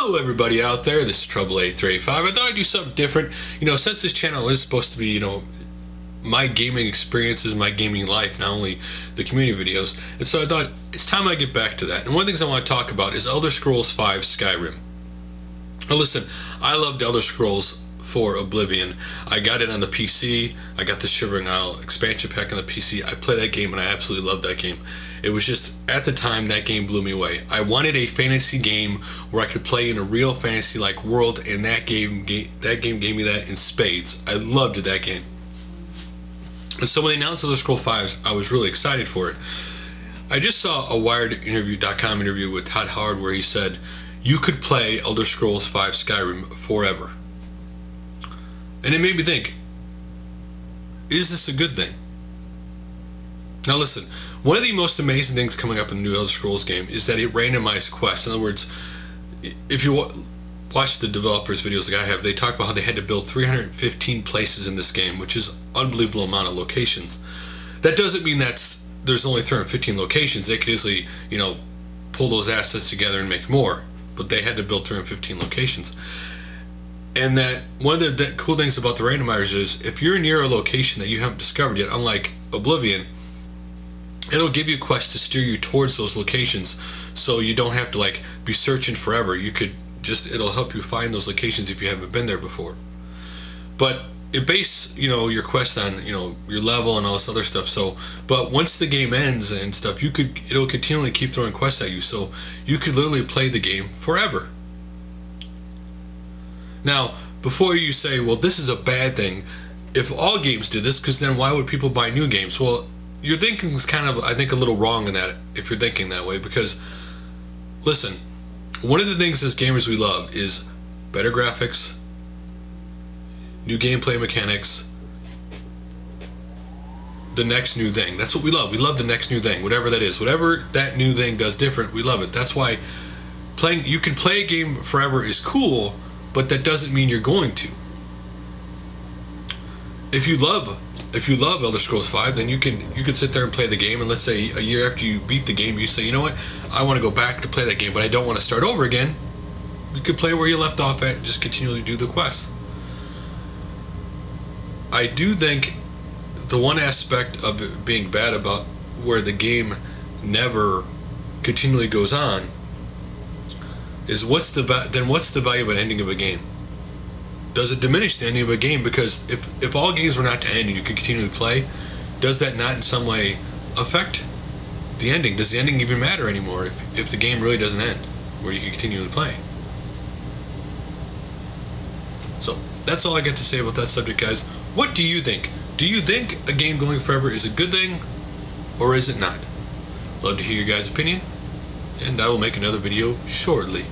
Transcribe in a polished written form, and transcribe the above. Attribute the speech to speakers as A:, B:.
A: Hello everybody out there, this is Trouble8385. I thought I'd do something different. Since this channel is supposed to be, my gaming experiences, my gaming life, not only the community videos. And so I thought it's time I get back to that. And one of the things I want to talk about is Elder Scrolls V Skyrim. Now listen, I loved Elder Scrolls 4 Oblivion. I got it on the PC. I got the Shivering Isle expansion pack on the PC. I played that game and I absolutely loved that game. It was just, at the time, that game blew me away. I wanted a fantasy game where I could play in a real fantasy-like world, and that game gave me that in spades. I loved that game. And so when they announced Elder Scrolls V, I was really excited for it. I just saw a Wired.com interview with Todd Howard where he said, you could play Elder Scrolls V Skyrim forever. And it made me think, is this a good thing? Now listen, one of the most amazing things coming up in the new Elder Scrolls game is that it randomized quests. In other words, if you watch the developers' videos like I have, they talk about how they had to build 315 places in this game, which is an unbelievable amount of locations. That doesn't mean there's only 315 locations. They could easily, pull those assets together and make more, but they had to build 315 locations. And that one of the cool things about the randomizers is if you're near a location that you haven't discovered yet, unlike Oblivion, it'll give you quests to steer you towards those locations, so you don't have to be searching forever. It'll help you find those locations if you haven't been there before. But it based your quest on your level and all this other stuff. So, but once the game ends and stuff, it'll continually keep throwing quests at you, so you could literally play the game forever. Now, before you say, well, this is a bad thing, if all games did this, because then why would people buy new games? Well, your thinking is kind of, I think, a little wrong in that, if you're thinking that way, because, listen, one of the things as gamers we love is better graphics, new gameplay mechanics, the next new thing. That's what we love. We love the next new thing, whatever that is. Whatever that new thing does different, we love it. That's why you can play a game forever is cool, but that doesn't mean you're going to. If you love Elder Scrolls V, then you can sit there and play the game, and let's say a year after you beat the game, you say, you know what, I want to go back to play that game, but I don't want to start over again. You could play where you left off at and just continually do the quests. I do think the one aspect of it being bad about where the game never continually goes on is what's the value of an ending of a game? Does it diminish the ending of a game? Because if all games were not to end and you could continue to play, does that not in some way affect the ending? Does the ending even matter anymore if the game really doesn't end, where you can continue to play? So that's all I got to say about that subject, guys. What do you think? Do you think a game going forever is a good thing, or is it not? Love to hear your guys' opinion, and I will make another video shortly.